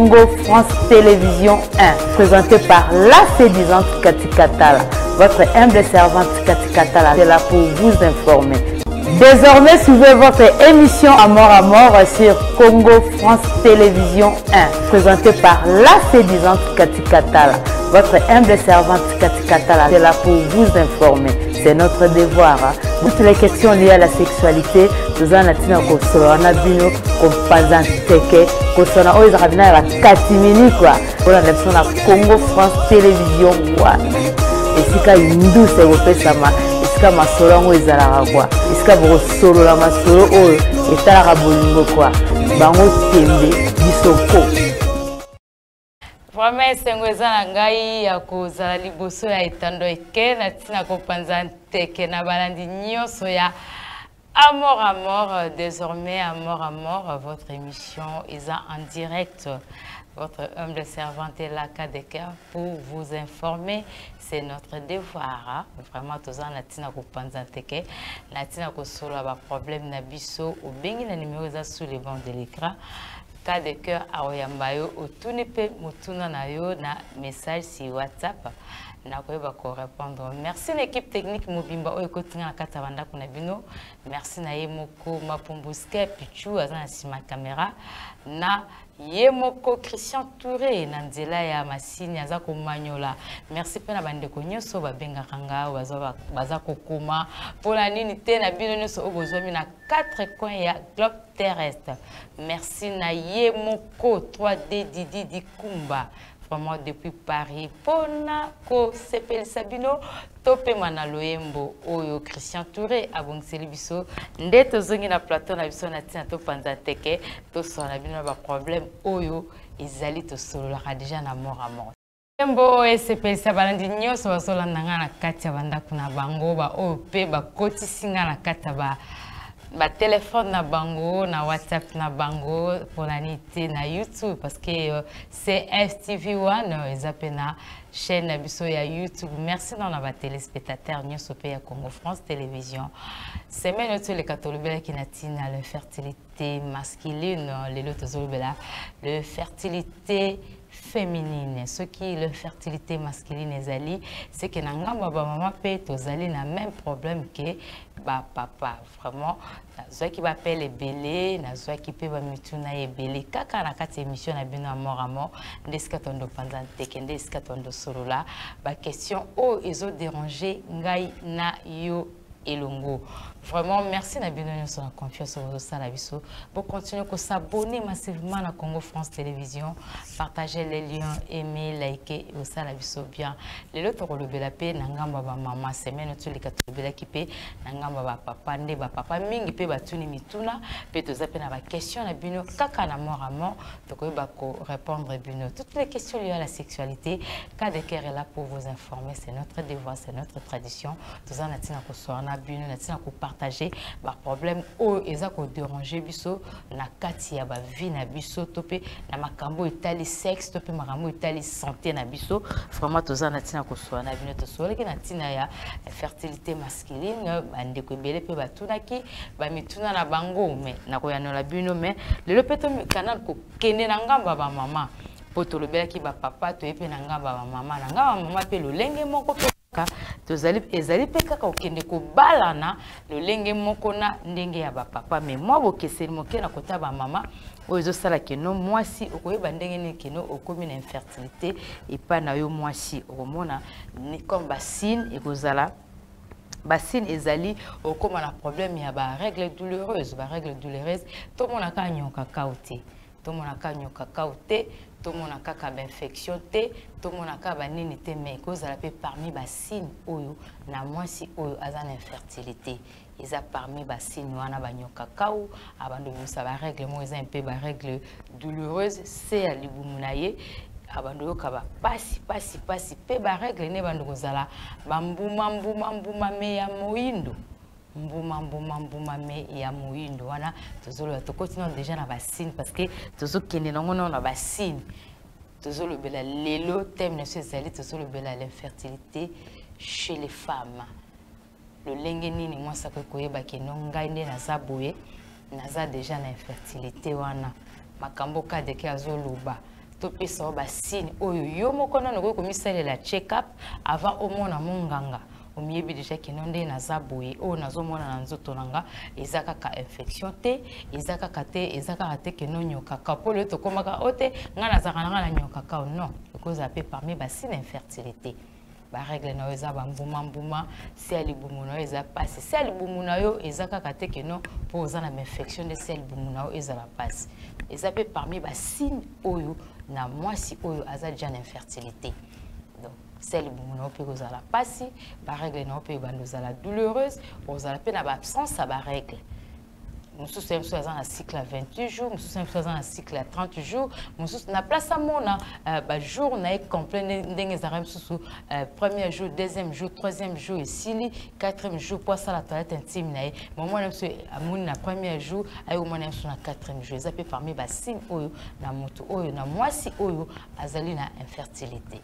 Congo France Télévision 1, présenté par la séduisante Cathy Katala. Votre humble servante Cathy Katala est là pour vous informer. Désormais, suivez votre émission à mort sur Congo France Télévision 1, présentée par la séduisante Cathy Katala. Votre humble servante Cathy Katala est là pour vous informer. C'est notre devoir. Toutes les questions liées à la sexualité, nous en avons Bino, pour la Congo France Télévision 1. Et si vous avez isika masolo yango ezalaka kwa isika bokosolola masolo oyo etalaka bolingo kwa bango tembe bisoko vraiment esengo eza na ngai ya kozala liboso ya etando eke na ntina kopanza nteke na balandi nyonso ya Amour, désormais Amour, votre émission est en direct. Votre humble servante est là, Kadeka, pour vous informer. C'est notre devoir. Hein? Vraiment, tous en Natina Kopanzanteke, Natina Kosola, ba problème Nabiso, ou bien le numéro sous les bancs de l'écran. Kadeka, Aoyambayo, ou tout ne peut mutuna na yo na message sur WhatsApp. Répondre. Merci l'équipe technique Mobimba Oekotinga Katabanda Kunabino. Merci na Yemoko Mapumbuske Pichu Azan Sima caméra. Na Yemoko Christian Touré Nandela ya Masini Azako Magnola. Merci pena bandeko nyoso babenga kanga bazako kuma pour la unité na bino nyoso obozomi na 4 coins ya globe terrestre. Merci na Yemoko 3D Didi Dikumba. Vraiment depuis Paris, Pona, Ko, Sepel Sabino, Topé Manaloembo, Oyo, Christian Touré, Abong Selibiso, Ndeto Zongi na plateau na biso na tina to panza teke, to so na bino ba problème Oyo, ezali to solo la déjà na mort. Embo Sepel Sabalandi nyoso basola nanga na kati ya banda kuna bango ba oyo pe ba kotisinga na kata ba téléphone na bango na WhatsApp na bango pour la nité na YouTube parce que c'est FTV1 ils appellent na chaîne biso ya YouTube. Merci dans la téléspectateurs nyoso pe ya Congo France Télévision. Semaine autre les catholiques qui natina la fertilité masculine les autres zolbela le fertilité féminine. Ce qui est la fertilité masculine ezali c'est que nangamba ba maman pe tozali na même problème que ba papa vraiment na qui m'appelle ebele na qui peut ba mituna ebele kaka na kati émission na bino Amour ndeska tondo panza teke ndeska tondo solola ba question o ezo déranger ngai na yo elongo. Vraiment, merci na bino sur la confiance au Salabiso. Pour continuer à s'abonner massivement à Congo France Télévision, partager les liens, aimer, liker au Salabiso bien. Les autres le belapé nangamba ba maman semaine tous les quatre belakipé nangamba ba papa nde ba papa mingi pe batuni mituna pe to zape na ba question na bino kaka na mort to ko ba ko répondre bino toutes les questions liées à la sexualité. Kadeka est là pour vous informer, c'est notre devoir, c'est notre tradition. Tous en atina ko so na bino natina ko partager ba problème o eza ko déranger biso na kati ya ba vie na biso topé na makambo itali sexe topé makambo itali santé na biso vraiment toza na tina ko so na bino to so leki na tina ya fertilité masculine bande ko belé pe batunaki ba mituna na bango mais na ko yanola bino mais le peto canal ko kende na ngamba ba mama poto le belaki ba papa to epe na ngamba ba mama na ngamba mama pe lo lenge moko tozali ezali pe kaka okende ko balana le lenge moko na ndenge ya ba papa mais moi bokeseli moke na kota ba mama ozo sala keno mwasi okoyeba ndenge ni keno okomi na infertilité et pas na yo mwasi okomona ni comme bassine ekozala bassine ezali okoma na problème ya ba règle douloureuse to mona ka nyoka kaute to mona ka nyoka kaute tout le monde a kaka infection té tout le monde a kaka nini té mais cause la paix parmi bassines oyo na mwasi oyo azana infertilité ils a parmi bassines wana banyoka kakao abando ça va règle moi ils un peu ba règle douloureuse c'est à libumunaye abando ka ba pasi pe ba règle ne bando kozala mbuma me ya moindo mbuma me ya moindo wana tozolo to continue déjà na bassine parce que tozo kende nango na bassine tozolo bela lelo thème ne se zali tozolo bela l'infertilité chez les femmes le lenge nini moi ça ko koyeba ke nongai nde naza boye naza déjà na infertilité wana makambo ka de ke azoluba topesa ba signe oyo yo moko na ko komisala la check up avant au mona monganga o miyebi déjà que non nde naza boye o nazomona na nzoto nanga ezaka ka infection te ezaka te que non nyoka ka polo to komaka ote nga nazaka na nyoka ka non because appelé parmi ba signe infertilité ba règle na eza ba mbuma si ali bumu na eza passe si ali bumu na yo ezaka ka te que non pour za na infection de si ali bumu na yo eza la passe ezapé parmi ba signe oyo na mwasi oyo aza déjà infertilité donc celle bumu peut causer la passe ba règle na peut bandoza la douloureuse causer la peine à absence à ba règle nous sommes dans un cycle à 28 jours nous sommes dans un cycle à 30 jours nous sommes na place à mona ba jour na complet ndenge zaram sous premier jour deuxième jour troisième jour et sili quatrième jour pour ça la toilette intime na moment na amuni na premier jour ay au moins na quatrième jour ça peut parmi ba signe oyo na moto oyo na mwasi oyo azali na infertilité.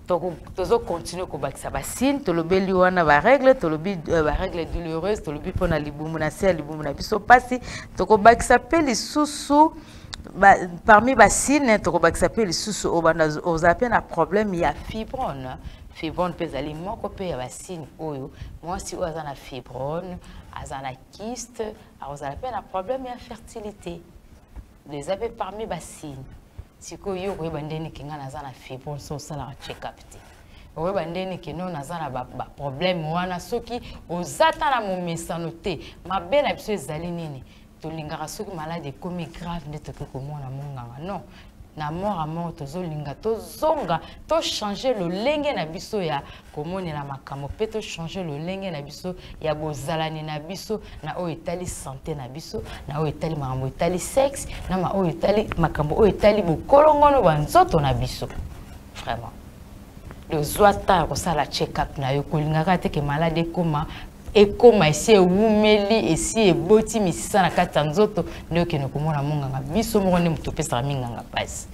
Tozo continuer ko bakisa basine to lobeli wana ba règle to lobi ba règle douloureuse to lobi pona libumu na se libumu na biso pasi to ko bakisa pe lisusu parmi basine to ko bakisa pe lisusu obanda ozape na problème ya fibrone pe zali moko pe ya basine oyo mwasi oyo aza na fibrone aza na kyste azala pe na problème ya fertilité les ape parmi basine siko yo ko bandeni kinga na zana fibrone so sala check up te o bandeni kino na zana ba problème wana soki ozata na momesano te mabe na biso ezali nini to lingaka soki malade komi grave nde to ko mona monganga non na mort à mort to linga to zonga to changer le lenge na biso ya komoni na makamo pe to changer le lenge na biso ya bozalani na biso na o etali santé na biso na o etali makambo etali sexe na ma o etali makambo o etali bokolongono banzoto na biso vraiment le zwata ko sala check up na yo kolingaka te ke malade koma ekoma esi ewumeli esi eboti misisa na kati ya nzoto nde okende komona monganga biso moko nde moto opesaka minganga mpasi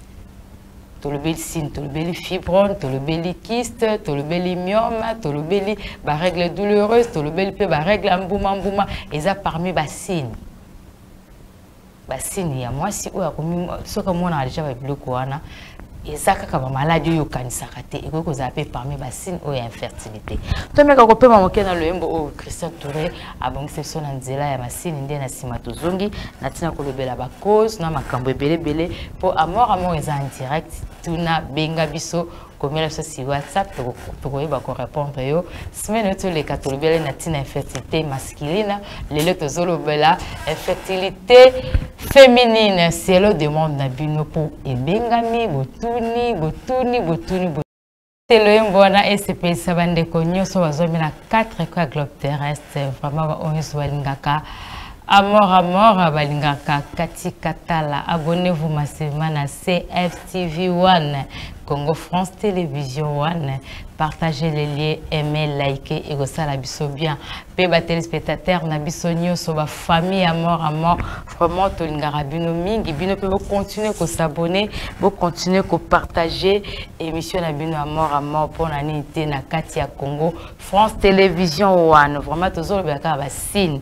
tolobeli sine tolobeli fibrone tolobeli kyste tolobeli myome tolobeli barègle douloureuse tolobeli mpe barègle ya mbuma eza parmi basine ya mwasi oyo akomi soki omonaka deja babiloko wana eza kaka bamaladi oyo okanisaka te ekoki kozala mpe parmi basine oyo ya infertilité tomeka kopema moke na loyembo oyo Christian Touré abongisa biso na nzela ya masine nde na nsima tozongi na ntina kolobela bacause na makambo ebelebele mpo amour eza en direct tuna benga biso komela biso si WhatsApp tokoyeba korépondre yo semaine oyo toleka tolobela na ntina infertilité masculine lelo tozolobela infertilité féminine selo demande na bino mpo ebengami botuni loyembo wana esepelisa bandeko nyonso bazomi na 4 kwa globe terrestre vraiment oyo balingaka amour balingaka Kati Katala abonnez-vous massivement na CFTV1 Congo France Télévision 1 partagez les liens aimez likez et gosala biso bien pe ba téléspectateurs na biso nyonso ba famille amour vraiment tolingaka bino mingi bino pe continuer ko s'abonner continuer ko partager émission na bino amour pour na nité na kati ya Congo France Télévision 1 vraiment tozolobeka basine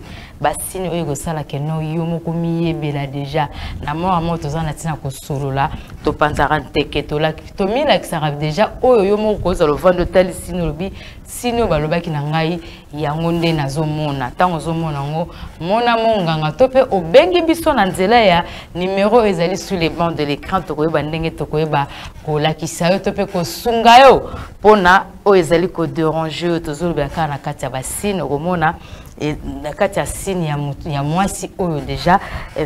oyo gosala ke no yo moko miyebela déjà na amour tozana tina ko solola to panzara teke to la to mila kisara déjà oyo yo moko kozalo vendre tali sino lobi sino balobaki na ngai yango nde nazomona tango zomona ngo mona monganga to pe obengi biso na nzela ya numéro ezali sur les bancs de l'écran to koyeba ndenge to koyeba ko lakisa yo to pe ko sunga yo pona o ezali ko déranger to zolobaka na kati ya basine komona et na kati ya signe ya mwasi oyo déjà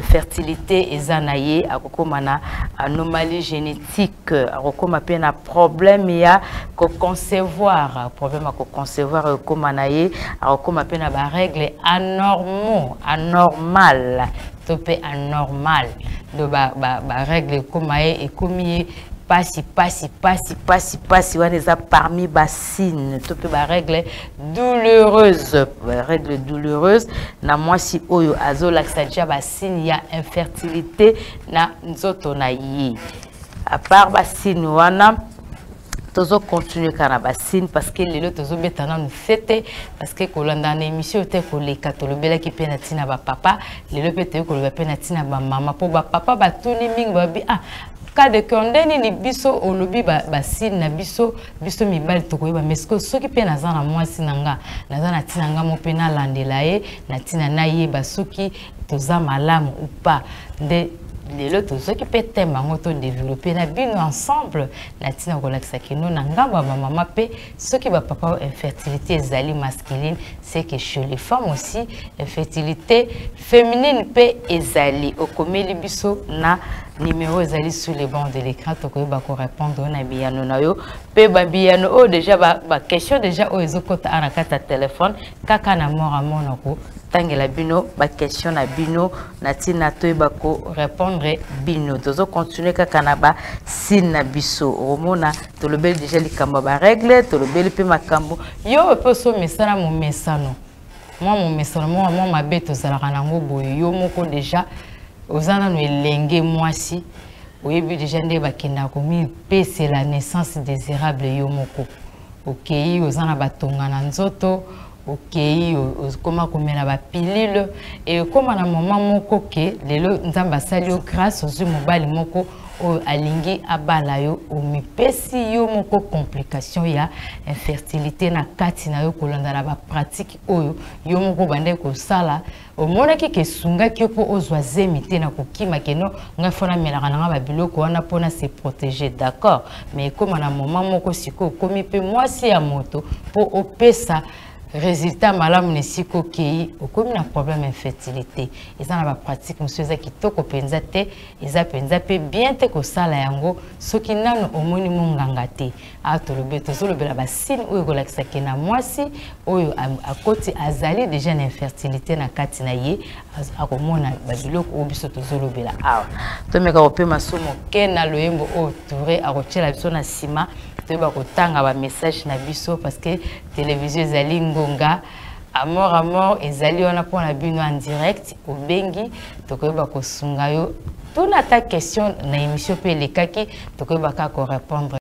fertilité ezana ye akokoma na anomalie génétique akokoma pe na problème ya ko concevoir problème ko concevoir koma na ye akokoma pe na ba règle anormal to pe anormal do ba règle koma ye ekomi Passi, wana eza parmi basine to pe ba règle douloureuse na mwasi oyo azolakisa déjà basine ya infertilité na nzoto na ye à part basine wana tozo continuer karabasine parce que les autres tozo betana nous fêter parce que kolanda na émission te koleka tolobela ki penatina ba papa les autres pete ko penatina ba mama po ba papa ba tuni ming ba bi cas de condamné ni biso olobi ba sine na biso mibali tokoyeba mais soki pe naza na mwasi nanga naza na tinanga mo pe na landela ye na tina na ye ba soki toza malamu ou pas de lelo tozoki pe tema ngo to développer na bino ensemble na tina kolakisa kino na ngamba ba mama pe soki ba papa infertilité ezali masculine c'est que chez les femmes aussi infertilité féminine pe ezali okomeli biso na numéro ezali sur les bancs de l'écran tokoyeba ko répondre na biyano na yo pe ba biyano o déjà ba question déjà o ezokota ana kata téléphone kaka na mort nako tangela bino ba question na bino na tina toyeba ko répondre bino tozo continuer kaka na ba sine na biso romona tolobeli déjà likambo ba règle tolobeli pe makambo yo pe so mesana mo mesano moi mon mesano moi ma beto zalaka nango boyo yo moko déjà ozana no elenge mwasi oyebi déjà nde bakenda komi pe c'est la naissance désirable yo moko okei ozana batonga na nzoto okei okoma komela ba pilule et koma na moment moko ke lelo nzamba sali yo grâce aux mobali moko o alingi abala yo o mipesi yo moko complication ya infertilité na kati na yo kolanda na ba pratique oyo yo moko bande ko sala o mona ki ke sunga ki po ozwa zemite na kokima keno nga fona melaka na ba biloko wana pona se protéger d'accord mais comme na moment moko siko komi pe mwasi ya moto po opesa résultat malamu ne siko kei okomi na problème infertilité eza na ba pratique monsieur eza kitoko penza te eza penza pe bien te ko sala yango soki nano omoni monganga te atolobe tozolobela ba signe oyo kolakisa ke na mwasi oyo akoti azali déjà na infertilité na kati na ye akomona ba biloko oyo biso tozolobela awa tomeka kopema somo ke na loyembo oyo touré akotiela biso na sima toyeba kotanga ba message na biso parce que télévision ezali ngonga amour ezali wana pour la bino en direct obengi tokoyeba kosunga yo tuna ta question na émission pe lekaki tokoyeba ka ko répondre.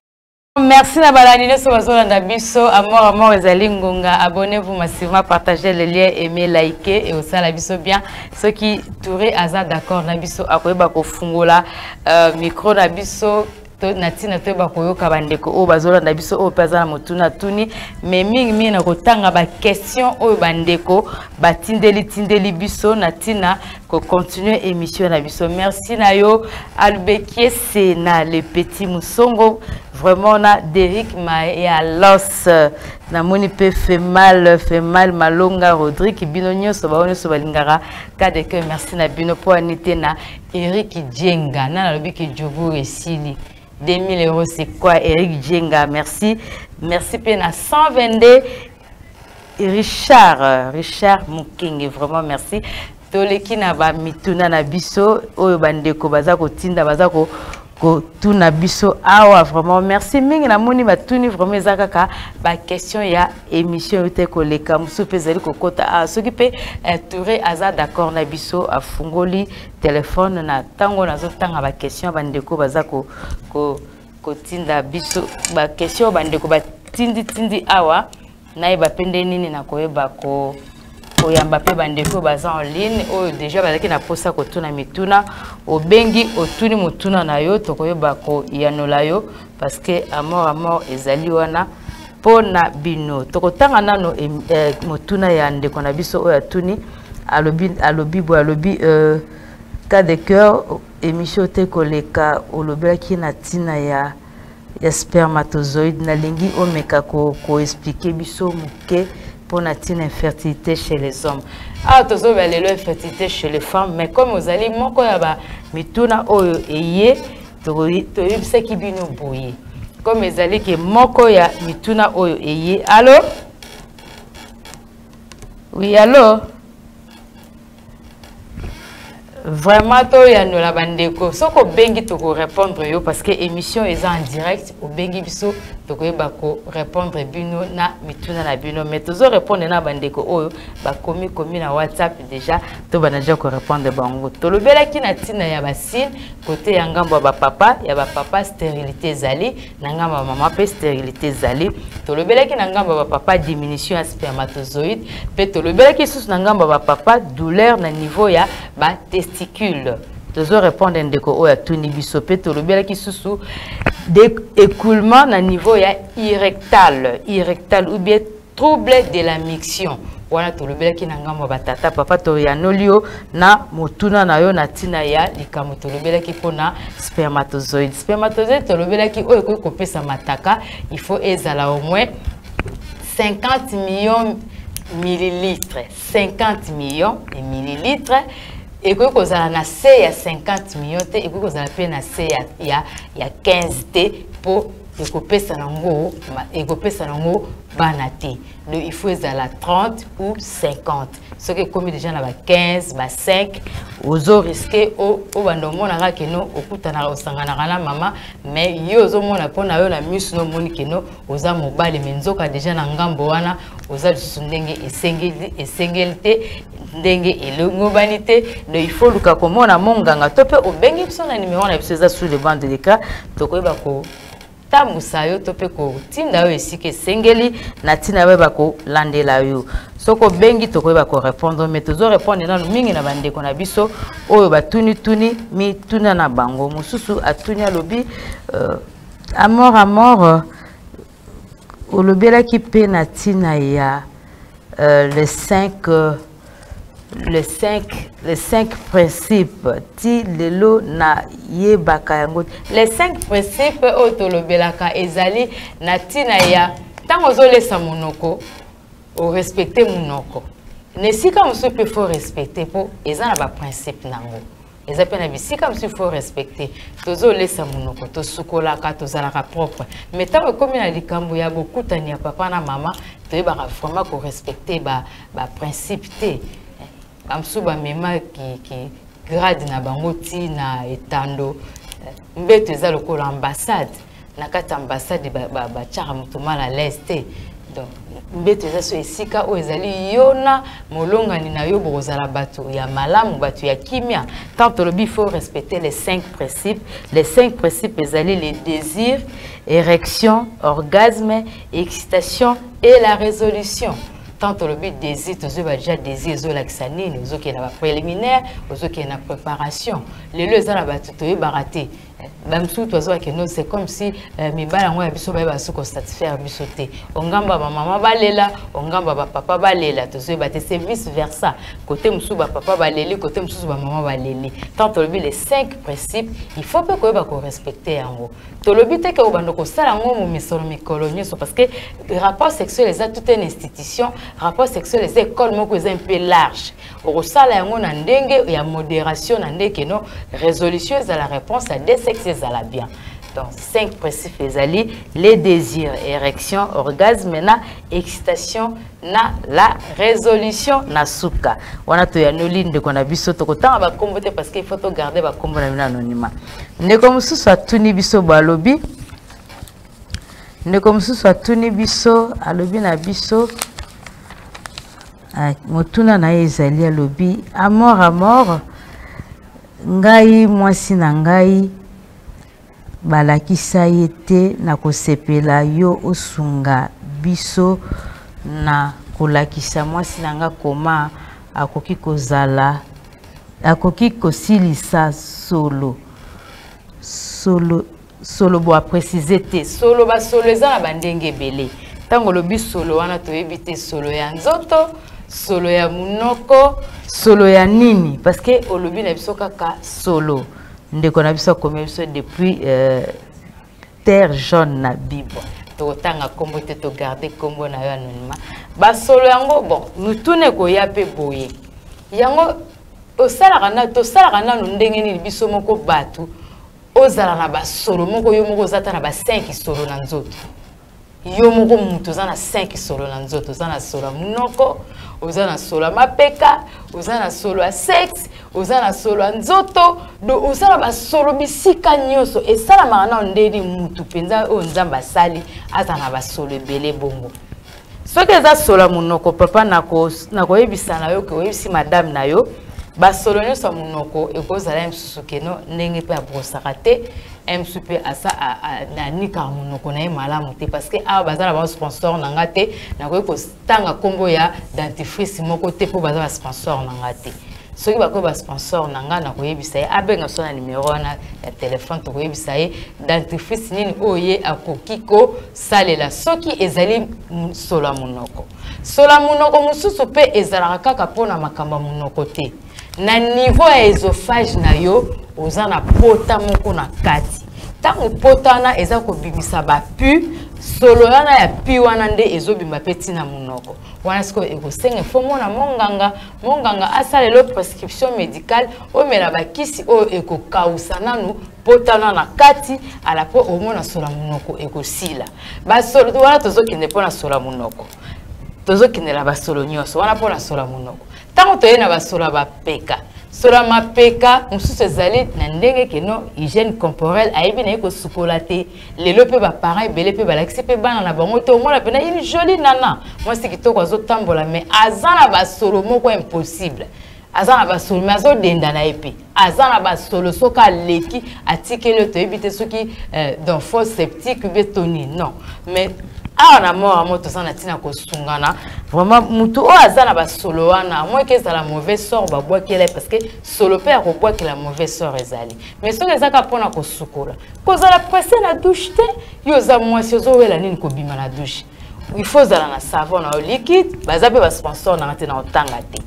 Merci na balanine so bazolanda biso amour ezali ngonga abonnez-vous massivement partagez le lien aimer liker et osala biso bien ceux qui touré aza d'accord na biso akoyeba kofungola micro na biso natina toyeba koyoka bandeko oyo bazolanda biso oyo paza na motuna tuni mais mingi na kotanga ba question oyo bandeko batindeli biso natina ko continuer émission na biso merci na yo Albekie Sena le petit Musongo vraiment na Derrick Mayalos na moni pe fait mal Malonga Rodrigue bino nyoso baone so balingara kade que merci na bino po anite na Eric Djenga na lobi ke jogo esili 2000 € c'est quoi Eric Djenga merci pena 122 Richard Muking vraiment merci toleki na ba mituna na biso oyo bandeko baza kotinda baza ko tuna biso awa vraiment merci mingi na moni batuni vraiment ezakaka ba question ya émission yote koleka musu pezali kokota soki pe touré aza d'accord na biso afungoli téléphone na tango nazo tanga ba question bandeko baza kotinda biso ba question bandeko batindi awa na ba pende nini na koyeba ko oyamba pe bandeko baza en ligne oyo déjà bazaki na posa kotuna mituna obengi otuni mutuna na yo tokoyeba ko yanola yo parce que amour ezali wana pona bino tokotanga nano mutuna ya ndeko na biso oyo atuni alobi cas de cœur émission te koleka olobelaki na tina ya spermatozoïde na lingi omeka ko expliquer biso muke pour la infertilité chez les hommes. Ah, tous les l'infertilité chez les femmes, mais comme vous allez, mon corps mituna oyo eye, ce qui bino boye. Comme vous allez que mon corps mituna oyo eye. Allô? Oui, allô? Vraiment, to ya no la bandeko. Soko bengi to ko répondre yo parce que émission est en direct. Au bengi biso to ko ba ko répondre bino na mituna na bino. Mais to zo répondre na bandeko oyo ba komi na WhatsApp déjà to banaja ko répondre bango. To lobela ki na tina ya basine côté ya ngambo ba papa stérilité zali na ngambo maman pe stérilité zali. To lobela ki na ngambo ba papa diminution ya spermatozoïde pe to lobela ki sous na ngambo ba papa douleur na niveau ya ba testicule. Toujours répondre à ndeko oya tuni bisope to lobela ki susu d'écoulement na niveau ya irrectal ou bien trouble de la miction. Wana to lobela ki na ngambo batata papa to ya nolio na motuna na yo na tina ya likamu to lobela ki pona spermatozoïde to lobela ki oyo ko kopesa mataka il faut ezala au moins 50 millions millilitres 50 millions de millilitres. Et que vous avez na C ya 50 millions et que vous avez na C ya 15 T pour ekopesa nango banate. Il faut ezala 30 ou 50. Ce qui est comme déjà na 15 ba 5 ozo risquer au bandomo na ka keno okutana osangana na mama mais yo ozo mona pona yo na misu no moni keno oza mobali menzoka déjà na ngambo wana oza ndenge esengelite ndenge elongo banité il faut luka komona monganga tope obengi biso na numéro na biso sous le banc de l'écran tokoyeba ko tamusayo tope ko tinda yo esike sengeli na tina beba ko landela yo soko bengi tokoyeba ko répondre mais tozo répondre na mingi na bandeko na biso oyo batuni mi tuna na bango mususu atunya lobi amor olobela ki pe na tina ya les 5 principes ti lelo na yebaka yango les 5 principes otolobelaka ezali na tina ya tango zolesa monoko o respecter monoko nesika musu pe faut respecter po ezana ba principe nango eza pe na bisika musu faut respecter tozolesa monoko tosukolaka tozalaka propre mais tango komi na likambo ya bokutani ya papa na mama toyebaka vraiment ko respecter ba principe te Amsuba mema qui grade na bangoti na etando mbeto eza lokola ambassade na kati ambassade ba tchara mutuma la leste donc mbeto eza so esika o ezali yona molongani na yo bozala bato ya malamu bato ya kimia tant le faut respecter les 5 principes ezali les désirs érection orgasme excitation et la résolution. Tant le but désir, tu as déjà désir, tu as l'axanine, tu as la préliminaire, tu as la préparation. Les deux ans, tu as baraté. C'est comme si mes balles ont satisfaire bisoté. Ongamba maman balela, ongamba papa balela. C'est vice versa. Côté msuba papa baleli, côté msuba maman baleli. Tant le but les 5 principes, il faut pas qu'on respecter en haut. Le but est que vous sala ngomo misolo mikolonyo parce que le rapport sexuel est toute une institution, rapport sexuel est école moko est un peu large. Au sala yango na ndenge ya modération na ndenge no résolution est la réponse à des sexes à la bien. Donc 5 principes les désirs, érection, orgasme, na excitation, na la résolution, na souka. On a tout ya no ligne de qu'on a biso to kotanga ba kombote parce qu'il faut garder ba kombo na anonymat. Ne comme sous soit tuni biso balobi. Ne comme sous soit tuni biso alobi na biso. Motuna na ezali alobi amor ngai mwasi na ngai balakisa yete na kosepela yo osunga biso na kolakisa mwasi na nga koma akoki kozala akoki kosilisa solo bo a préciser te solo ba solo eza na bandenge ebele tango lobi solo wana toyebi te solo ya nzoto solo ya munoko solo ya nini parce que olobi na biso kaka solo ndeko na biso comme biso depuis terre jaune na bible to tanga kombo te to garder kombo na yo anonymat ba solo yango bon nous tourner ko ya pe boye yango osala kana no ndenge ni biso moko batu ozala na ba solo moko yo moko zata na ba 5 solo na nzoto yo moko mutu oza na 5 solo na nzoto, oza na solo munoko, oza na solo mapeka, oza na solo sexe, oza na solo nzoto, do oza na ba solo bisika nyoso esala marana ndeli mutu penza o nzamba sali aza na ba solo ebele bongo. Soki eza solo munoko papa nako yebisa na yo ke oyebisi madame na yo ba solo nyoso munoko ekozala msusu keno ndenge pe abrosaka te msupe asa na nika munoko na ye malamu te parce que a bazala ba sponsor na ngate na ko tanga kombo ya dentifrice moko te po bazala sponsor na ngate. Soki bako ba sponsor na nga na ko yebisa ye abenga so na numéro na ya téléphone to ko yebisa ye dentifrice nini oye akokiko salela soki ezali solo munoko. Solo munoko mususu pe ezala kaka pona makamba munoko te. Na niveau ya esophage na yo oza na pota moko na kati. Tango pota na eza ko bimisa ba pu solo yana ya pi wana nde ezobima peti na munoko. Wana siko ekosenge fo mona monganga asala le prescription médicale o mela bakisi o ekokausa nanu pota na kati ala po o mona solo munoko ekosila. Ba solo wana tozokende pona solo munoko. Tozokendela ba solo nyoso wana pona solo munoko. Tango toyena ba solo ba peka. Solo mapeka mususu ezali na ndenge keno hygiène corporelle ayebi na eko sukolate lelo pe ba parents ebele pe balakisi pe bana na bango to mona pena une jolie nana moi c'est kitoko azotambola mais azana ba solo moko impossible azana ba solo mais azodenda na epe azana ba solo soka leki atikele to ebite soki dans fosse septique betoni non mais ah on a mort moto sana tina ko sungana vraiment mutu o azana ba solo wana moi que ça la mauvaise sort ba bois qu'elle parce que solo père ko bois que la mauvaise sort ezali mais so ezaka pona ko sukola ko za la passer la douche te yo za moi si zo wela nini ko bima la douche il faut za na savon na liquide bazape ba sponsor na tena otanga te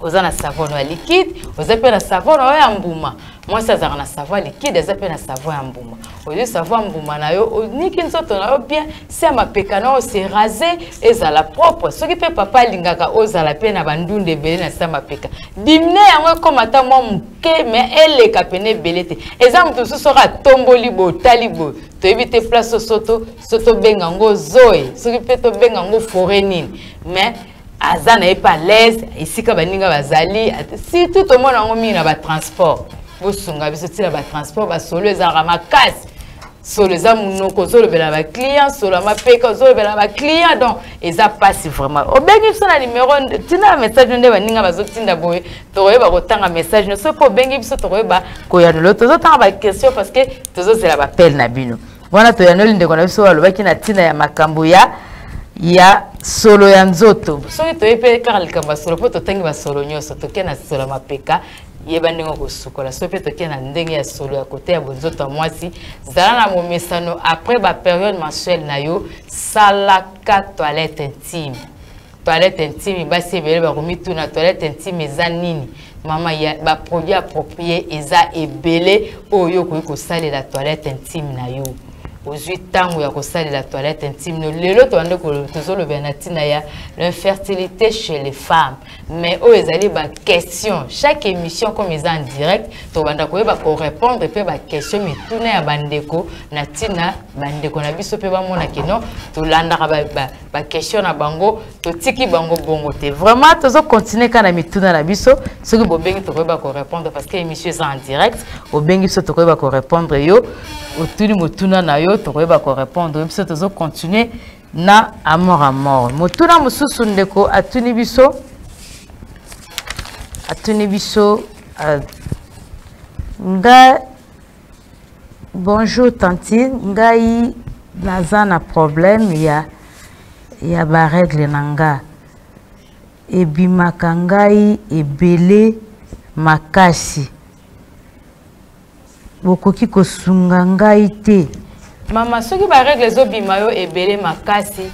oza na savon na liquide ozape na savon na mbuma moi ça za na savon liquide ozape na savon ya mbuma oyo savon mbuma na yo niki nzoto na yo bien c'est ma pekana se raser ezala propre soki pe papa lingaka ozala pe na bandunde belé na sa mapeka dimne yango komata mo muke mais elle kapene belete exemple tout sera tomboli bo talibo to éviter place soto benga ngo zoe soki pe to benga ngo forêt nini mais azana pas l'aise ici ka baninga bazali si tout le monde en mina ba transport bosunga biso tila ba transport ba solo ezara makasi solo za munoko solo bela ba client solo mapeka solo bela ba client donc eza passe vraiment obengi biso na numéro tina message nde baninga bazotinda boye toyeba kotanga message no so po bengi biso toyeba ko ya lo tozotanga ba question parce que tozozela ba appel na bino wana to ya no linde kona biso balobaki na tina ya makambo ya solo ya nzoto soki toyepe kaka likamba solo po totangi ba solo nyoso toke na solo mapeka yeba ndenge kosukola so pe toke na ndenge ya solo ya kote ya bonzoto ya mwasi zala na momesano après ba période mensuelle na yo salaka toilette intime basi ebele bakomi tuna toilette intime eza nini mama ya ba produit approprié eza ebele oyo koyi kosalela toilette intime na yo Aujourd'hui, tango ya kosali la toilette intime, no lelo to ande ko tozolo benatina ya l'infertilité chez les femmes. Mais o ezali ba question, chaque émission comme ils en direct, to banda ko ba ko répondre pe ba question mais tuna ya bandeko na tina bandeko na biso pe ba mona keno to landa ba question na bango to tiki bango bongo te. Vraiment tozo continuer kana mituna na biso, ce que bo bengi to ba ko répondre parce que émission est en direct, o bengi so to ba ko répondre yo, o tuni motuna na yo to ba ko répondre, biso tozo continuer na amour à mort. Motuna mususu ndeko atuni biso nga bonjour tanti ngai naza na problème ya ba règle nanga ebimaka ngai ebele makasi bokoki kosunga ngai te mama soki ba règle ezobima yo ebele makasi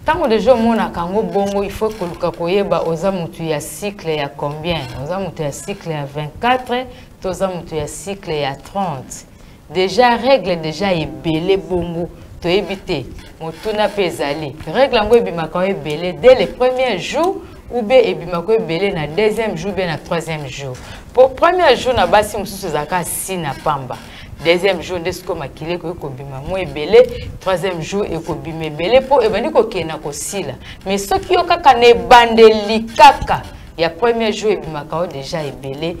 tango de jour mona kango bongo il faut que luka koyeba oza mutu ya cycle ya combien oza mutu ya cycle ya 24 toza mutu ya cycle ya 30 déjà règle déjà ebele bongo to ebité motuna pezali règle ngo ebimaka ebele dès le premier jour ou bien ebimaka ebele na deuxième jour bien na troisième jour pour premier jour na basi mususu zaka si na pamba Deuxième jour, ndesiko makile ko bima mo ebele. Troisième jour, eko bima ebele po ebandi ko kena ko sila. Mais ce qui okaka ne bandeli kaka. Ya premier jour ebima kao déjà ebele.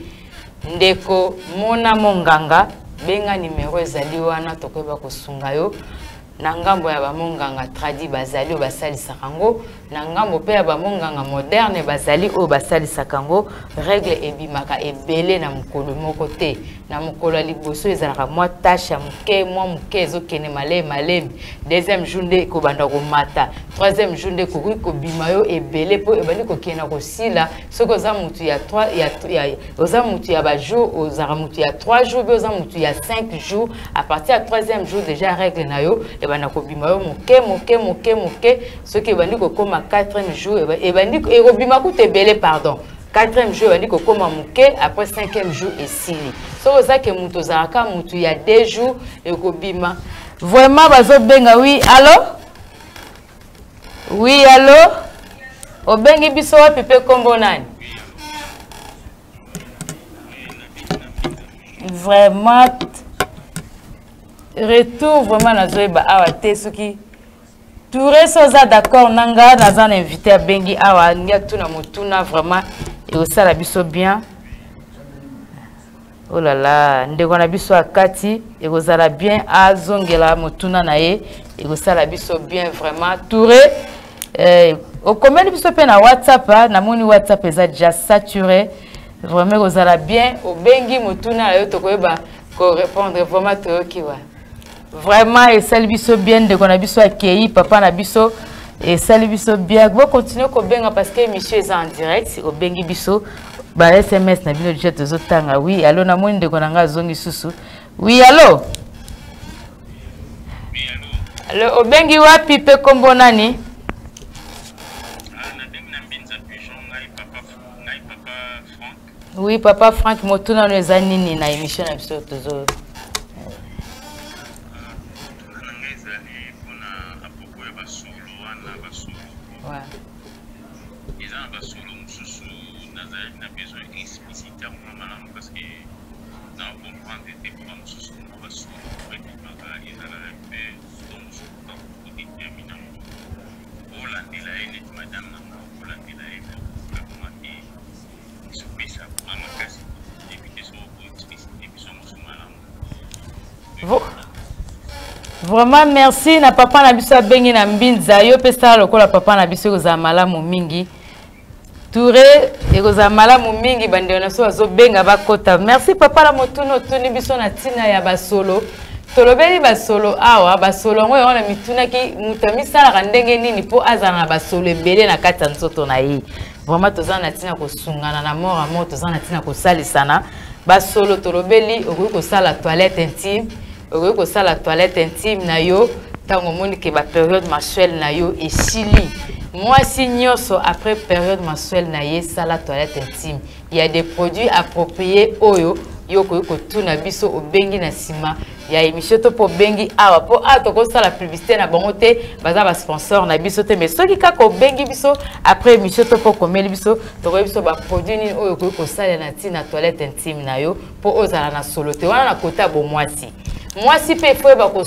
Ndeko mona monganga benga numéro ezali wana tokoyeba kosunga yo. Na ngambo ya bamonganga tradi bazali o basali sakango na ngambo pe ya bamonganga moderne bazali o basali sakango règle ebimaka ebele na mukolo moko te na mukolo liboso ezalaka mwa tâche ya muke ezokene malemi deuxième journée ko banda ko mata troisième journée ko bima yo ebele po ebali ko kena ko sila soko za mutu ya 3 ya oza mutu ya ba jour oza mutu ya 3 jours oza mutu ya 5 jours à partir du troisième jour déjà règle na yo ebanda ko bima yo muke soki ebandi ko koma 4e jour ebandi ko bima ku te belé pardon 4e jour ebandi ko koma muke après 5e jour esili so oza ke mutu zaka mutu ya 2 jours eko bima vraiment bazo benga oui allô obengi biso wapi pe kombo nani vraiment retour vraiment nazoyeba awa te soki Touré soza d'accord nanga nazan invité à bengi awa ngia tuna motuna vraiment et au sala biso bien oh là là ndeko na biso akati et au sala bien azongela motuna na ye et au sala biso bien vraiment Touré au comment biso pe na WhatsApp na moni WhatsApp eza déjà saturé vraiment au sala bien au bengi motuna yo tokoyeba ko répondre vraiment to kiwa vraiment et salut biso bien de qu'on a biso accueilli papa na biso et salut biso bien vous continuer ko benga parce que monsieur est en direct au bengi biso ba SMS na bino déjà tozotanga oui allô na moni de qu'on nga zongi susu oui allô allô au bengi wapi pe kombo nani oui papa Franck motuna no zanini na émission na biso tozo Vraiment merci na papa na biso bengi na mbinza yo pesa lokola papa na biso ko malamu mingi Touré et ko malamu mingi bande na so azo benga bakota merci papa la motuno tuni biso na tina ya basolo tolobeli basolo awa basolo ngo yona mituna ki mutami sala ndenge nini po azana basolo ebele na kata nsoto na yi vraiment tozana tina ko sungana na mort tozana tina ko salisana basolo tolobeli okoki ko sala toilette intime okoki ko sala toilette intime na yo tango moni ke ba période menstruelle na yo esili moi si nyonso après période menstruelle na ye sala toilette intime il y a des produits appropriés oyo yoko tuna biso obengi na sima ya émission to po bengi awa po atoko sala publicité na bango te baza ba sponsor na biso te mais soki kako bengi biso après émission to po komeli biso to biso ba produit ni oyo ko sala na tina toilette intime na yo po ozala na solo te wana na kota bo mwasi mwasi pe fo ba ko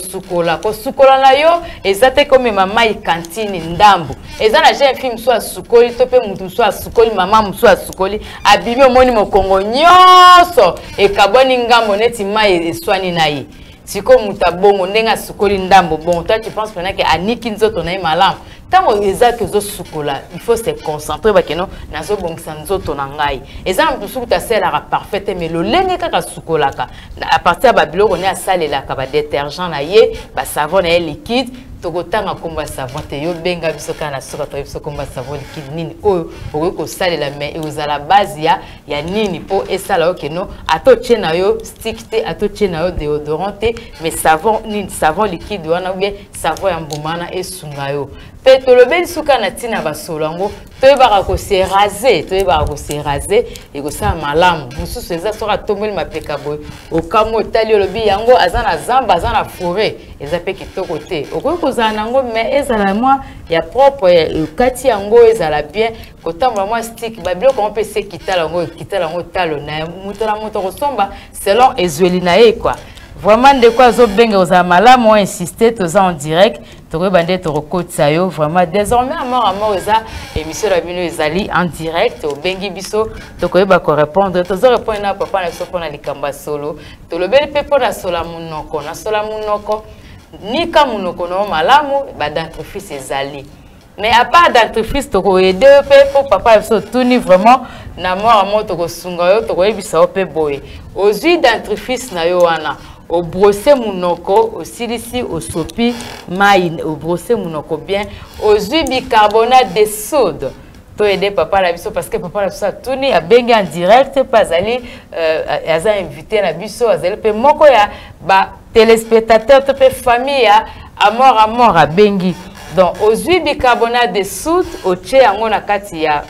sukola na yo ezate comme mama i cantine ndambu ezana jeune fille so asukoli to pe mutu so asukoli mama muso asukoli abimi omoni mokongo nyoso e kaboni ngambo neti mai eswani na ye siko muta bongo ndenga sukoli ndambo bon toi tu penses maintenant que aniki nzoto na malamu tango ezaki zo sukola il faut se concentrer ba keno nazo bongisa nzoto na ngai exemple tout ta sela parfaite mais le lenge kaka sukolaka à partir ba biloko ne asalela ka ba détergent na ye ba savon na liquide tokotanga komba savon te yo benga biso kana soka to biso komba savon liquide nini oyo ko salela mais ezala base ya nini po esala okeno ato tchena yo stick te ato tchena yo déodorant te mais savon nini savon liquide wana bien savon ya mbumana esunga yo pe tolobeli suka na tina basolango toyebaka ko se raser et ko sa malamu mususu eza soka tombeli mapeka boy okamo tali olobi yango azana zamba azana forêt eza pe kitoko te okoki kozala nango mais ezala moi ya propre kati yango ezala bien kotambola moi stick babiloko on peut se kitala yango talo na mutu na moto kosomba selon ezweli na ye quoi vraiment de quoi zo benga aux amalamu insister tous en direct to bande to rekotisa yo vraiment désormais amour eza émission la bino ezali en direct au bengi biso to koyeba ko répondre to zo répondre na papa na so pona likamba solo to lobeli pe pona sola munoko na sola munoko ni ka munoko no malamu ba dentifrice ezali mais à part dentifrice to ko aider pe pour papa so tuni vraiment na mort to ko sunga yo to ko yebisa pe boye ozui dentifrice na yo wana au brosser munoko au silisi au sopi mai au brosser munoko bien aux huiles bicarbonate de soude to aider papa la biso parce que papa la biso tuni a bengi en direct pas aller aza invité na biso azali pe moko ya ba téléspectateur to pe famille ya amour a bengi donc aux huiles bicarbonate de soude au tché yango na kati ya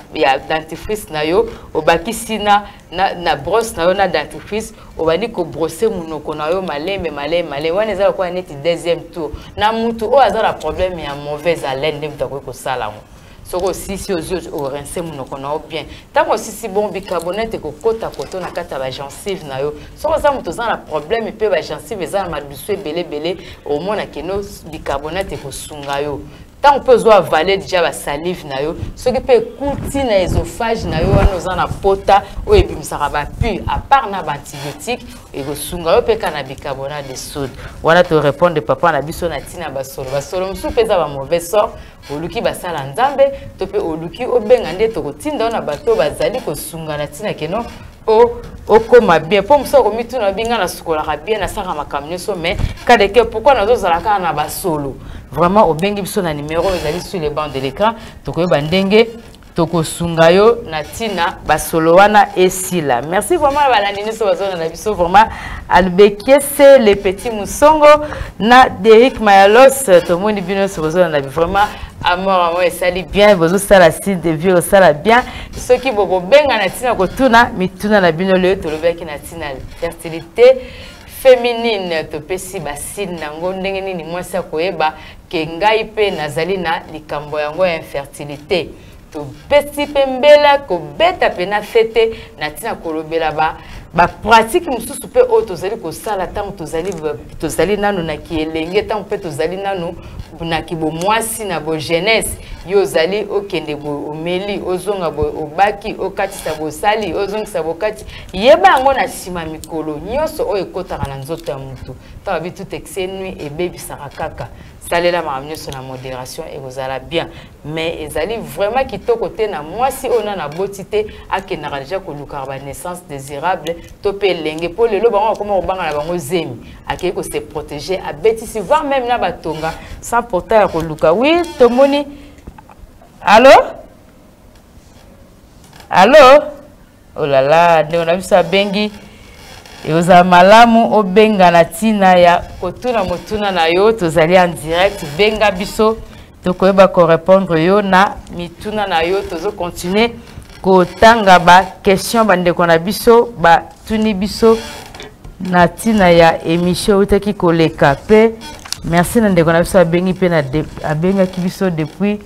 dentifrice na yo au bakisina na brosse na yo na dentifrice obandi ko brosser munoko na yo malembe wana ezala kwa neti deuxième tour na mutu o azala problème ya mauvaise haleine ndem tako ko sala ngo soko si aux yeux au rincer munoko na yo bien tango si bon bicarbonate ko kota koto na kata ba gencive na yo soko za mutu za na problème pe ba gencive ezala madusu belé au mona keno bicarbonate ko sunga yo tant on peut avaler déjà la salive na yo ce qui peut coutir na œsophage na yo wana za na pota o ebimsaka ba pu à part na antibiotique et go sunga yo pe kana bicarbonate de soude wana to répondre papa na biso na tina basolo musu peza ba mauvais sort oluki basala nzambe to pe oluki obenga nde to kotinda na bato bazali ko sunga na tina keno o koma bien pour muso ko mituna binga na sukola bien na saka makamnyo so mais kadeke pourquoi nazo zalaka na basolo vraiment au bengi biso na numéro ezali sur les bancs de l'écran to ko bandenge to ko sunga yo na tina basolo wana esila merci vraiment balandini so bazona na biso vraiment albekie c'est les petits musongo na Derrick Mayalos to moni bino so bazona na vraiment amour esali bien bozo sala site de vie osala bien ceux qui bobo benga na tina ko tuna mituna na bino le to lobaki na tina fertilité féminine to pesi basine nango ndenge nini mwasi akoyeba ke ngai pe nazali na likambo yango ya infertilité to pesi pembela ko beta pe na fete na tina kolobela ba pratique mususu pe o tozali ko sala tant tozali nanu na kielenge tant pe tozali nanu na kibo mwasi na bo jeunesse yo zali okende bo omeli ozonga bo obaki okatisa bo sali ozongisa bo kati yeba ngo na sima mikolo nyoso o ekotaka na nzoto ya mutu ta bi tout excès nuit et baby sarakaka salela makamnyoso na modération et ozala bien mais ezali vraiment kitoko te na mwasi ona na botité akenaka déjà ko luka ba naissance désirable to pe lenge po lelo bango koma obanga na bango zemi akei ko se protéger abetisi voir même na batonga sans porter ko luka oui tomoni allô oh là là on a vu ça bengi et aux amalamu o benga na tina ya kotuna motuna na yo tozali en direct benga biso to koyeba ko répondre yo na mituna na yo tozo continuer ko tanga ba question bande ko na biso ba tuni biso na tina ya émission utaki koleka pe merci na ndeko na biso bengi pe na abenga ki biso depuis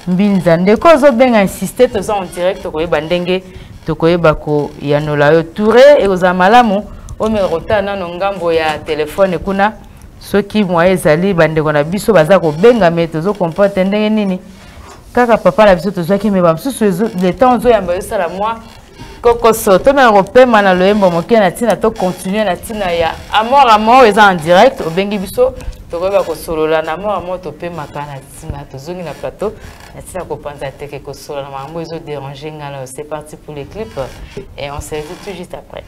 mbinza ndeko zo benga insister tozo en direct ko yeba ndenge to koyeba ko yanola yo touré et aux amalamu o me rotana no ngambo ya telefone kuna soki moye ezali bandeko na biso baza ko benga me tozo comporte ndenge nini kaka papa na biso tozaki me ba msusu le temps zo yamba sala moi koko soto me repema na loembo moke na tina to continuer na tina ya amour eza en direct o bengi biso to ba ko solola na amour to pema kana tina tozongi na plateau na tina ko panza teke ko solola na mambo ezo déranger ngala c'est parti pour les clips et on se retrouve tout juste après.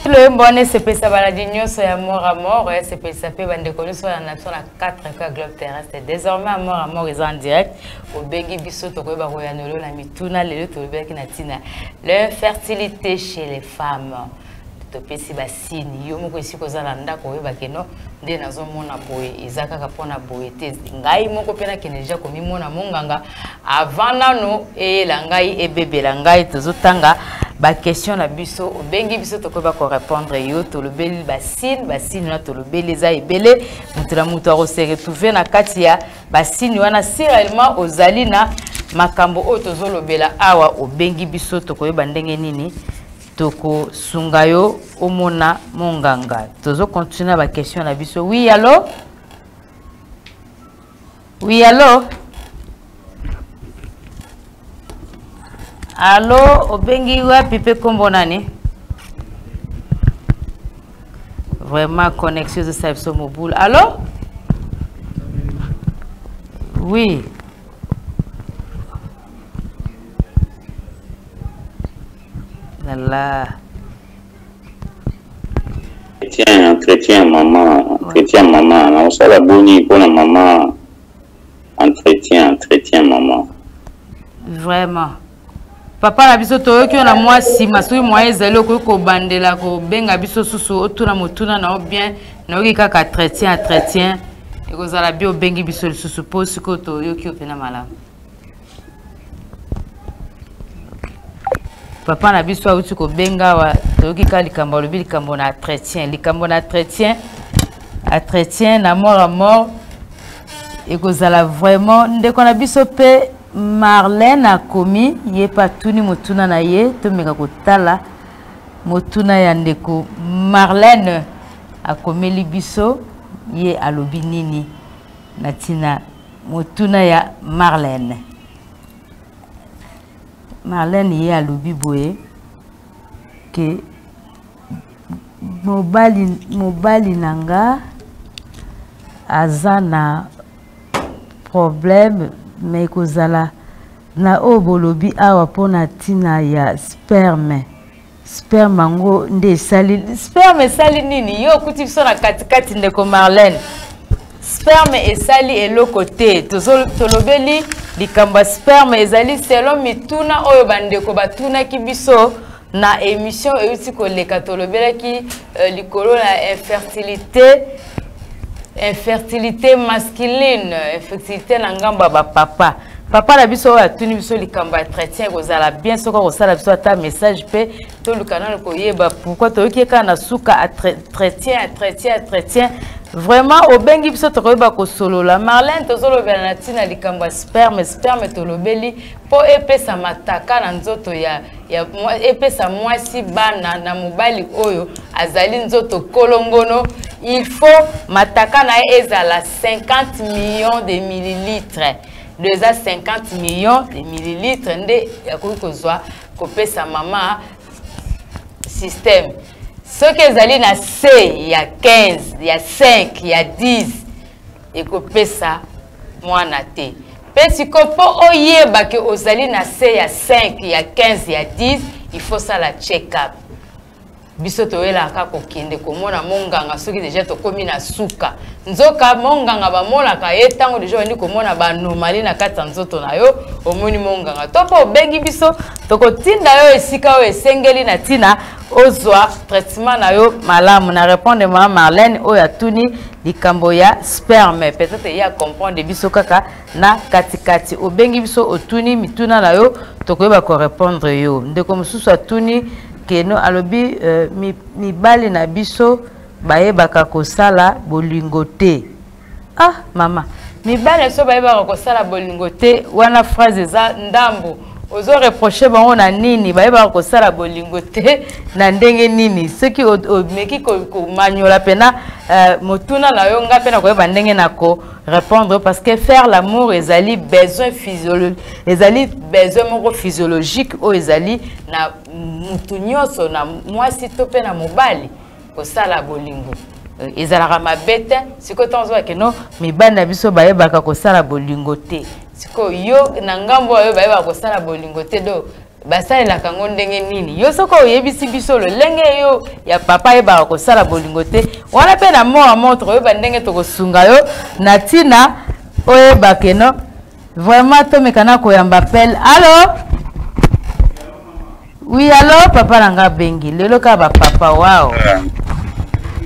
Le bonnet c'est pesa baladinho so ya amour c'est pesa pe bande ko so na 4K globe terrestre désormais amour est en direct au bengi biso to ko ba ko ya nolo na mituna lelo to beki na tina l'infertilité chez les femmes to pesi basini yo moko isi ko zala ndako oyeba keno nde nazo mona boye ezaka ka pona boye te ngai moko pena keneja ko mimona monganga avant nano e la ngai e bébé la ngai tozotanga ba question na biso obengi biso to ko ba ko répondre yo to lobeli basine na to lobeli za ebele mutula mutu a se retrouver na kati ya basine wana sirellement ozali na makambo o tozolobela awa obengi biso to ko yeba ndenge nini toko sungayo omona monganga. Tozo continuer la question na biso. Oui, allô? Oui, allô? Allô, obengi wapi pe kombo nani? Vraiment connexion de Saïfso Mobile. Allô? Oui. Là. Entretien maman, on sait la bonne pour la maman. Entretien maman. Vraiment. Papa na biso to yoki na moi si masui moi ezelo ko bandela ko benga biso susu otuna motuna na bien na yoki kaka entretien et ko zala bio bengi biso susu pose ko to yoki opena malamu. Papa na biso auti ko benga wa to yoki ka likambo lobi likambo na entretien na mort à mort et ko zala vraiment ndeko na biso pe Marlène a commis, ye pas tout ni motuna na ye, to meka kotala motuna ya ndeko Marlène a commis libiso, ye alobi nini natina motuna ya Marlène. Marlène ye alobi boye que mobali nanga azana problème mais kozala na obolobi awa pona tina ya sperme ngo nde sali sperme sali nini yo kuti biso na katikati ndeko Marlène sperme esali eloko te tolobeli likamba sperme ezali selon mituna oyo bandeko batunaki biso na émission euti koleka tolobelaki likolo na infertilité masculine, infertilité nangamba ba papa. Papa la biso a tuni biso likamba entretien kozala bien soko kosala biso ata message pe to lukana ko yeba pourquoi to yeka na suka entretien vraiment au bengi biso to koyeba ko solo la Marlène to solo bela tina likamba sperme to lobeli po epesa mataka na nzoto ya epesa mwasi bana na mobali oyo azali nzoto kolongono. Il faut mataka na ezala 50 millions de millilitres. Déjà 50 millions de millilitres nde yakoki kozwa kopesa mama système. Ce que ezali na C ya 15, ya 5, ya 10 ekopesa mwana te. Pe sikopo oyeba ke ozali na C ya 5, ya 15, ya 10, il faut ça la check-up. Biso toyela ka kokende komona monganga soki deja tokomi na suka nzoka monganga bamona ka etango deja bandi komona ba normali na kata nzoto na yo omoni monganga topo bengi biso tokotinda yo esika o esengeli na tina ozwa traitement na yo malamu na répondre ma Marlène oya tuni likambo ya sperme peut-être ya comprendre biso kaka na katikati obengi biso otuni mituna na yo tokoyeba ko répondre yo ndeko mususu atuni keno alobi mibali na biso bayebaka kosala bolingo te. Ah mama mibali so bayebaka kosala bolingo te wana phrase za ndambo ozo reprocher bango na nini bayebaka kosala bolingo te na ndenge nini soki omeki ko manyola pena motuna na yo nga pena koyeba ndenge na ko répondre parce que faire l'amour ezali besoin physiologique ezali besoin moko physiologique o ezali na mutu nyonso na mwasi to pe na mobali kosala bolingo ezalaka mabe te siko tonzwa keno mibali na biso bayebaka kosala bolingo te siko yo na ngambo oyo bayebaka kosala bolingo te do basalelaka ngo ndenge nini yo soko oyebisi biso lolenge yo ya papa yebaka kosala bolingo te wana pe na mort à mort oyeba ndenge tokosunga yo na tina oyeba keno vraiment tomekana koyamba pele. Allô? Oui, allô papa nanga bengi lelo ka ba papa wao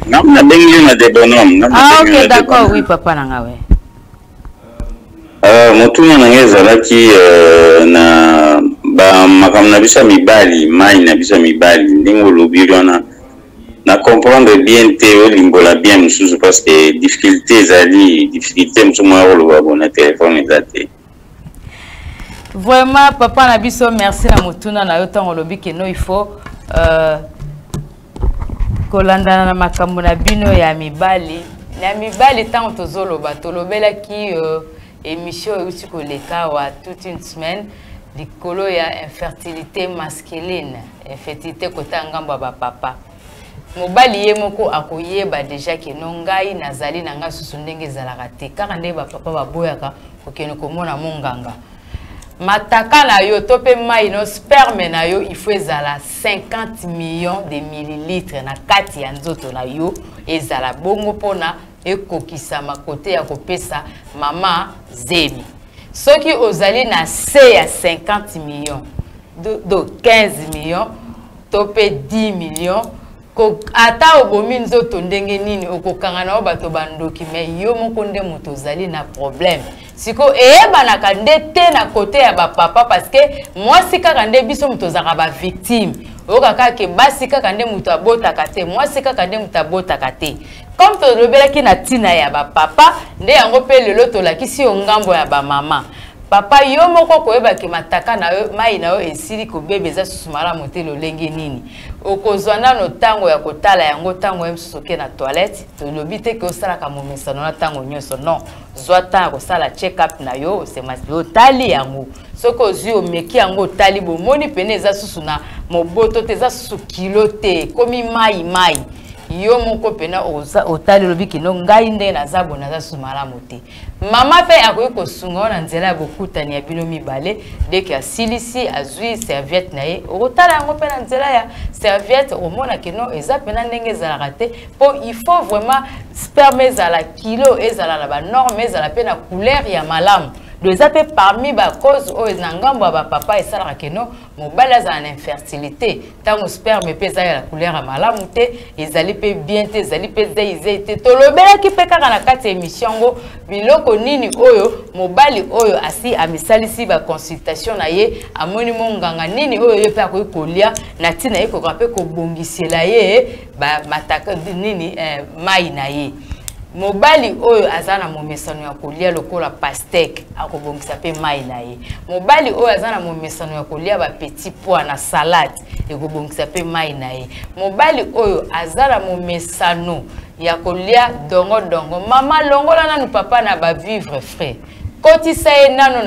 namna bengi na de bonhomme ok d'accord oui papa nanga we motuna nanga ezalaki na ba makambo na biso mibali mai na biso mibali ndenge olobi wana na comprendre bien te olimbola bien mususu parce que difficulté ezali difficulté mususu mwa oloba bona téléphone ezate. Vraiment papa na biso merci na motuna na yo tango lobi que non il faut kolandana na makambo na bino ya mibali tant tozoloba tolobela ki émission euti koleka wa toute une semaine likolo ya infertilité masculine infertilité kota ngambo ba papa mobali ye moko akoyeba déjà ke nongai nazali nanga susu ndenge ezalaka te kaka nde ba papa baboyaka kokene komona monganga mataka na yo to pe mai no sperme na yo il faut ezala 50 millions de millilitres na kati ya nzoto na yo ezala bongo pona ekokisa makote ya kopesa mama zemi soki ozali na se ya 50 millions do 15 millions to pe 10 millions ata obomi nzoto ndenge nini okokanga na bato bandoki me yo moko nde moto ozali na problème siko eyebanaka nde te na kote ya bapapa parce que mwasi kaka nde biso moto ozalaka bavictime okaka ke basi kaka nde moto abotaka te mwasi kaka nde moto abotaka te comme tolobelaki na ntina ya bapapa nde yango mpe lelo tolakisi yo ngambo ya bamama papa yo moko koyebaki mataka na yo mai na yo esili kobebe eza susu malamu te lolenge nini okozwa nano ntango ya kotala yango ntango ye mosusu oke na toilette tolobi te ke osalaka momesano na ntango nyonso non zwa ntango ya kosala check up na yo osemasi otali yango soki ozwi omeki yango otali bomoni pene eza susu na moboto te eza susu kilo te komi mai yo moko pena otali lobi kino ngai nde naza bo naza susu malamu te mama pe akoki kosunga na nzela ya bokutani ya bino mibale deke asilisi azwi serviette na ye okotala yango mpe na nzela ya serviette omona kino eza pena ndenge ezalaka te po il faut vraiment sperme ezala kilo ezala na banorme ezala mpe na couleur ya malamu eza mpe parmi bacause oyo na ngambo ya bapapa esalaka keno mobali azala na infertilité ntango sperme mpe eza ya couleur ya malamu te ezali mpe bien te ezali mpe zeizei te tolobelaki mpe kaka na kati ya émission yango biloko nini oyo mobali oyo asi amisalisi baconsultation na ye amoni monganga nini oyo ye mpe akoki kolia na ntina ye koka mpe kobongisela ye mataka nini mai na ye mobali oyo aza na momesano ya kolia lokola pastèque akobongisa pe mai na ye mobali oyo aza na momesano ya kolia ba petit pois na salade ekobongisa pe mai na ye mobali oyo aza na momesano ya kolia dongo mama longola nanu papa na ba vivre frais kotisa ye nano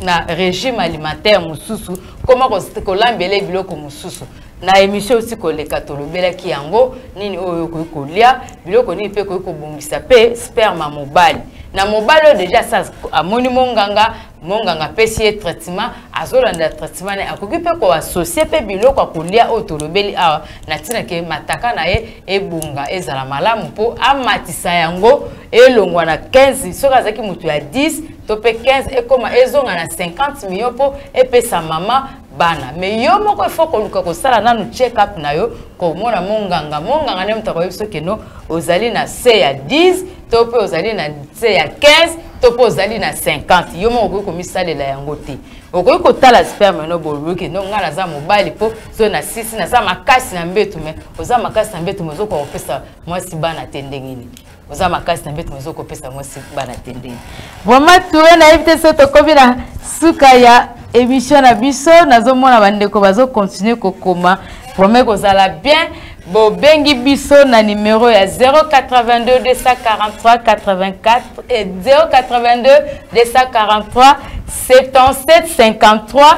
na régime alimentaire mususu koma kolambela biloko mususu na émission aussi koleka tolobelaki yango nini oyo koyi kolia biloko nini pe koyi kobongisa pe sperme mobali na mobali déjà ça amoni monganga pesi ye traitement azolanda traitement ne akoki pe ko associer pe biloko akolia oyo tolobeli awa na tina ke mataka na ye ebunga ezala malamu po amatisa yango elongwa na 15 soki azaki mutu ya 10 to pe 15 ekoma ezonga na 50 millions po epesa mama bana mais yo moko il faut koluka kosala nanu check up na yo komona monganga ne mutako yebiso keno ozali na C ya 10 to pe ozali na C ya 15 to pe ozali na 50 yo moko komisalela yango te okoki kotala sperme no boluki no ngala za mobali po so na 6 na za makasi na mbetu me oza makasi na mbetu mozo ko opesa mwasi bana tendengini oza makasi na mbetu mozo ko opesa mwasi bana tendengini vraiment tuwe na éviter ce to kobina suka ya émission na biso nazomona bandeko bazo continuer kokoma promet kozala bien bo bengi biso na numéro ya 082 243 84 et 082 243 77 53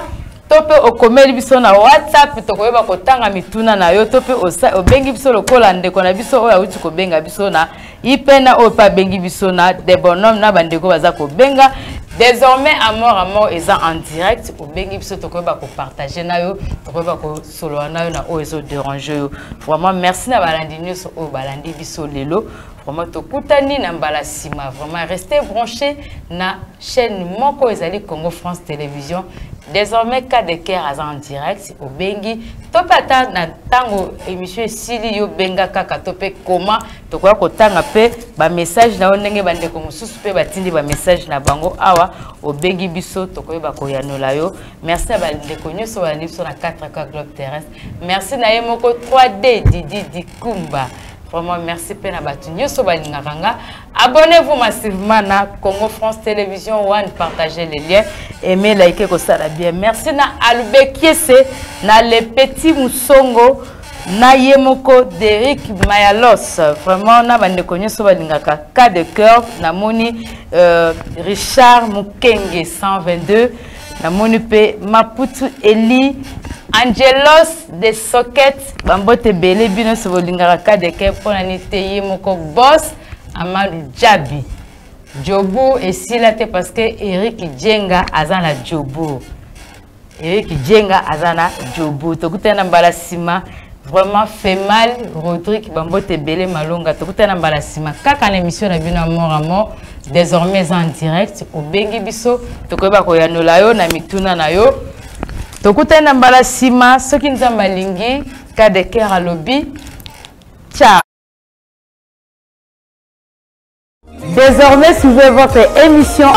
tope okomeli biso na WhatsApp tokoyeba kotanga mituna na yo tope obengi biso lokola ndeko na biso oyo awuti kobenga biso na ipena oyo pa bengi biso na de bonhomme na bandeko baza kobenga désormais amour eza en direct obengi biso tokoyeba ko partager na yo tokoyeba ko solo na yo na oyo ezo déranger yo vraiment merci na balandi nyonso oyo balandi biso lelo vraiment tokutani na mbala sima vraiment restez branchés na chaîne moko ezali Congo France Télévision. Désormais, cas de cœur en direct, au bengi, topata na tango émission sili yo benga kaka topé comment to kwa kotanga pe ba message na onenge bande ko mususu pe batindi ba message na bango awa au bengi biso to ko ba ko yanola yo. Merci à bande ko nyoso ba livre sur la 4 Club Terrestre. Merci na ye moko 3D Didi Dikumba. Vraiment, merci Pena Batunyo Sobalingakanga. Abonnez-vous massivement à Congo France Télévision One. Partagez les liens. Aimez, likez, ça bien. Merci na Albe Kiese, na les petits Moussongo, na Yemoko d'Eric Mayalos. Vraiment, na bande konyo Sobalingaka. Cas de cœur, na moni Richard Mukenge 122. Na moni pe Maputu Eli. Angelos de Socket, Bambote Bele, Bino Sobolingaka de Keponani Teye Moko Boss, Amadou Djabi. Djobu et Silate parce que Eric Djenga Azana Djobu. Eric Djenga Azana Djobu. Tokute Nambala Sima, vraiment fait mal. Rodrigue Bambote Bele Malonga. Tokute Nambala Sima. Kaka l'émission na Bino Amour Amour, désormais en direct au Bengi Biso. Tokoba Koyanolayo, Namituna Nayo. Tokuta Nambala Sima, ce qui nous a malingi, Kadeker à lobby. Ciao. Désormais, suivez votre émission